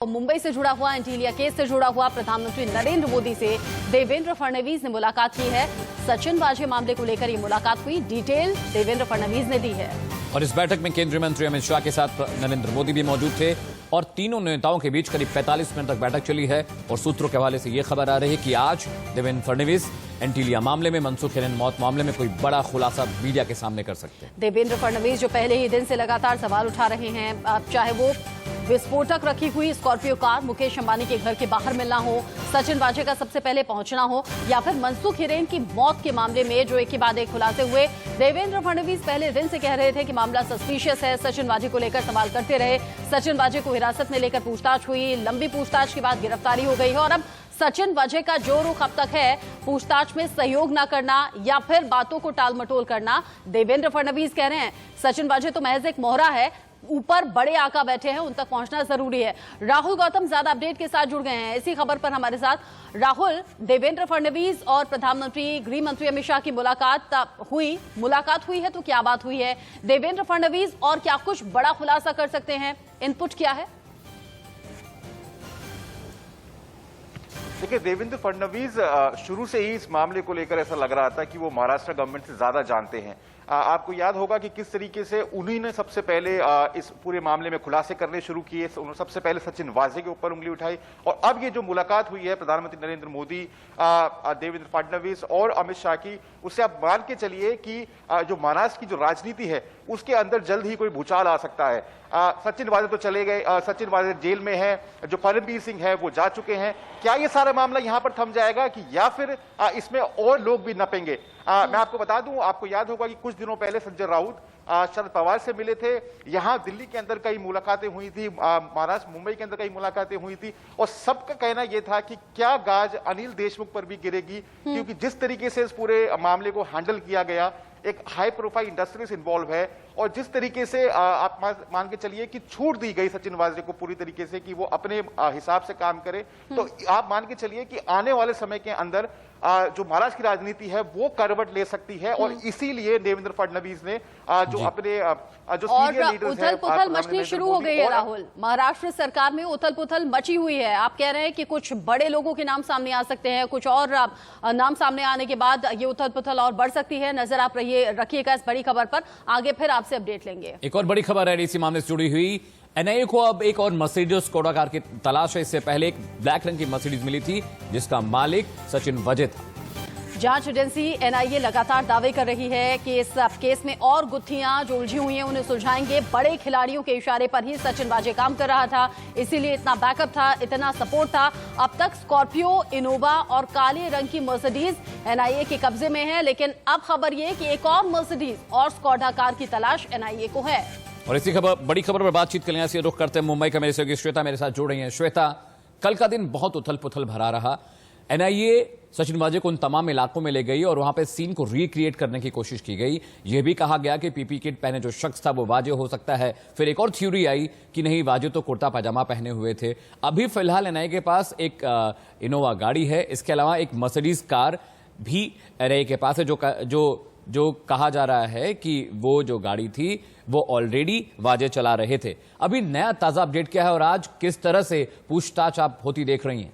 मुंबई से जुड़ा हुआ एंटीलिया केस से जुड़ा हुआ प्रधानमंत्री नरेंद्र मोदी से देवेंद्र फडणवीस ने मुलाकात की है। सचिन वाजे मामले को लेकर ये मुलाकात हुई। डिटेल देवेंद्र फडणवीस ने दी है। और इस बैठक में केंद्रीय मंत्री अमित शाह के साथ नरेंद्र मोदी भी मौजूद थे और तीनों नेताओं के बीच करीब 45 मिनट तक बैठक चली है। और सूत्रों के हवाले से यह खबर आ रही है कि आज देवेंद्र फडणवीस एंटीलिया मामले में, मनसुख हिरेन मौत मामले में कोई बड़ा खुलासा मीडिया के सामने कर सकते हैं। देवेंद्र फडणवीस जो पहले ही दिन से लगातार सवाल उठा रहे हैं, चाहे वो विस्फोटक रखी हुई स्कॉर्पियो कार मुकेश अंबानी के घर के बाहर मिलना हो, सचिन वाजे का सबसे पहले पहुंचना हो, या फिर मनसुख हिरेन की मौत के मामले में जो एक के बाद एक खुलासे हुए। देवेंद्र फडणवीस पहले दिन से कह रहे थे कि मामला सस्पिशियस है, सचिन वाजे को लेकर सवाल करते रहे। सचिन वाजे को हिरासत में लेकर पूछताछ हुई, लंबी पूछताछ के बाद गिरफ्तारी हो गई है। और अब सचिन वाजे का जो रुख अब तक है, पूछताछ में सहयोग न करना या फिर बातों को टाल मटोल करना। देवेंद्र फडणवीस कह रहे हैं सचिन वाजे तो महज एक मोहरा है, ऊपर बड़े आका बैठे हैं, उन तक पहुंचना जरूरी है। राहुल गौतम ज्यादा अपडेट के साथ जुड़ गए हैं इसी खबर पर हमारे साथ। राहुल, देवेंद्र फडणवीस और प्रधानमंत्री गृह मंत्री अमित शाह की मुलाकात हुई है तो क्या बात हुई है? देवेंद्र फडणवीस और क्या कुछ बड़ा खुलासा कर सकते हैं? इनपुट क्या है? देखिए, देवेंद्र फडणवीस शुरू से ही इस मामले को लेकर ऐसा लग रहा था कि वो महाराष्ट्र गवर्नमेंट से ज्यादा जानते हैं। आपको याद होगा कि किस तरीके से उन्हीं ने सबसे पहले इस पूरे मामले में खुलासे करने शुरू किए। उन्होंने सबसे पहले सचिन वाजे के ऊपर उंगली उठाई और अब ये जो मुलाकात हुई है प्रधानमंत्री नरेंद्र मोदी, देवेंद्र फडणवीस और अमित शाह की, उससे आप मान के चलिए कि जो महाराष्ट्र की जो राजनीति है उसके अंदर जल्द ही कोई भूचाल आ सकता है। सचिन वाजे तो चले गए, सचिन वाजे जेल में है, जो परमबीर सिंह है वो जा चुके हैं। क्या ये सारा मामला यहां पर थम जाएगा कि या फिर इसमें और लोग भी नपेंगे? मैं आपको बता दूं, आपको याद होगा कि कुछ दिनों पहले संजय राउत शरद पवार से मिले थे। यहां दिल्ली के अंदर कई मुलाकातें हुई थी, महाराष्ट्र मुंबई के अंदर कई मुलाकातें हुई थी और सबका कहना यह था कि क्या गाज अनिल देशमुख पर भी गिरेगी, क्योंकि जिस तरीके से इस पूरे मामले को हैंडल किया गया, एक हाई प्रोफाइल इंडस्ट्रीज इन्वॉल्व है और जिस तरीके से आप मान के चलिए कि छूट दी गई सचिन वाजे को पूरी तरीके से कि वो अपने हिसाब से काम करे, तो आप मान के चलिए कि आने वाले समय के अंदर जो महाराष्ट्र की राजनीति है वो करवट ले सकती है। और इसीलिए देवेंद्र फडणवीस ने जो अपने जो सीनियर लीडर्स हैं, उथल-पुथल मचनी शुरू हो गई है। राहुल, महाराष्ट्र सरकार में उथल-पुथल मची हुई है। आप कह रहे हैं कि कुछ बड़े लोगों के नाम सामने आ सकते हैं, कुछ और नाम सामने आने के बाद ये उथल-पुथल और बढ़ सकती है। नजर आप रखिएगा इस बड़ी खबर पर, आगे फिर आपसे अपडेट लेंगे। एक और बड़ी खबर है इसी मामले से जुड़ी हुई। एनआईए को अब एक और मर्सिडीज स्कोडा कार की तलाश है। इससे पहले एक ब्लैक रंग की मर्सिडीज मिली थी जिसका मालिक सचिन वाजे था। जांच एजेंसी एनआईए लगातार दावे कर रही है कि इस केस में और गुत्थियां जो उलझी हुई हैं उन्हें सुलझाएंगे। बड़े खिलाड़ियों के इशारे पर ही सचिन वाजे काम कर रहा था, इसीलिए इतना बैकअप था, इतना सपोर्ट था। अब तक स्कॉर्पियो, इनोवा और काले रंग की मर्सिडीज एनआईए के कब्जे में है, लेकिन अब खबर यह कि एक और मर्सिडीज और स्कोडा कार की तलाश एनआईए को है। और इसी बड़ी खबर पर बातचीत के लिए रुख करते हैं मुंबई का मेरे सहयोगी श्वेता मेरे साथ जुड़ रही हैं। श्वेता, कल का दिन बहुत उथल पुथल भरा रहा। एनआईए सचिन वाजे को उन तमाम इलाकों में ले गई और वहां पे सीन को रिक्रिएट करने की कोशिश की गई। यह भी कहा गया कि पीपी किट पहने जो शख्स था वो वाजे हो सकता है। फिर एक और थ्योरी आई कि नहीं, वाजे तो कुर्ता पजामा पहने हुए थे। अभी फिलहाल एनआईए के पास एक इनोवा गाड़ी है, इसके अलावा एक मर्सिडीज कार भी एनआईए के पास है जो कहा जा रहा है कि वो जो गाड़ी थी वो ऑलरेडी वाजे चला रहे थे। अभी नया ताजा अपडेट क्या है और आज किस तरह से पूछताछ आप होती देख रही हैं?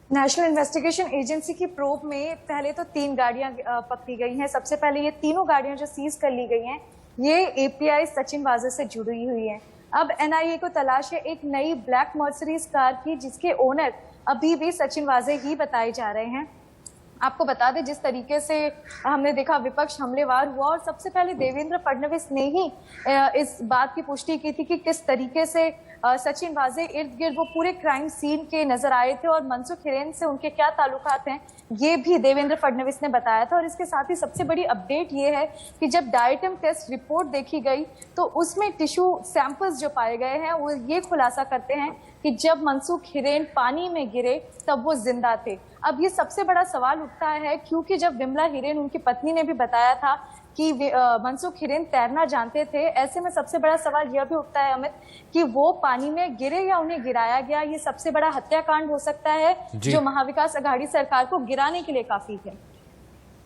नेशनल इन्वेस्टिगेशन एजेंसी की प्रोब में पहले तो 3 गाड़ियां पकड़ी गई हैं। सबसे पहले ये तीनों गाड़ियां जो सीज कर ली गई हैं, ये एपीआई सचिन वाजे से जुड़ी हुई हैं। अब एनआईए को तलाश है एक नई ब्लैक मर्सिडीज कार की, जिसके ओनर अभी भी सचिन वाजे ही बताए जा रहे हैं। आपको बता दें, जिस तरीके से हमने देखा विपक्ष हमलेवार हुआ और सबसे पहले देवेंद्र फडणवीस ने ही इस बात की पुष्टि की थी कि किस तरीके से सचिन वाजे इर्द गिर्द वो पूरे क्राइम सीन के नजर आए थे और मनसुख हिरेन से उनके क्या ताल्लुकात हैं, ये भी देवेंद्र फडणवीस ने बताया था। और इसके साथ ही सबसे बड़ी अपडेट ये है कि जब डाइटम टेस्ट रिपोर्ट देखी गई तो उसमें टिश्यू सैंपल्स जो पाए गए हैं वो ये खुलासा करते हैं कि जब मनसुख हिरेन पानी में गिरे तब वो जिंदा थे। अब ये सबसे बड़ा सवाल उठता है, क्योंकि जब विमला हिरेन, उनकी पत्नी, ने भी बताया था कि मनसुख हिरेन तैरना जानते थे, ऐसे में सबसे बड़ा सवाल यह भी उठता है अमित कि वो पानी में गिरे या उन्हें गिराया गया। ये सबसे बड़ा हत्याकांड हो सकता है जो महाविकास अघाड़ी सरकार को गिराने के लिए काफी है।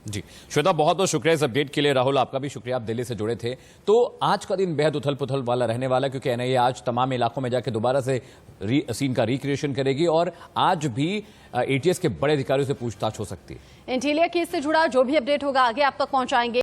जी श्वेता, बहुत बहुत शुक्रिया इस अपडेट के लिए। राहुल, आपका भी शुक्रिया, आप दिल्ली से जुड़े थे। तो आज का दिन बेहद उथल पुथल वाला रहने वाला, क्योंकि एनआईए आज तमाम इलाकों में जाकर दोबारा से सीन का रिक्रिएशन करेगी और आज भी एटीएस के बड़े अधिकारियों से पूछताछ हो सकती है। इंटीलिया केस से जुड़ा जो भी अपडेट होगा आगे आप तक पहुंचाएंगे।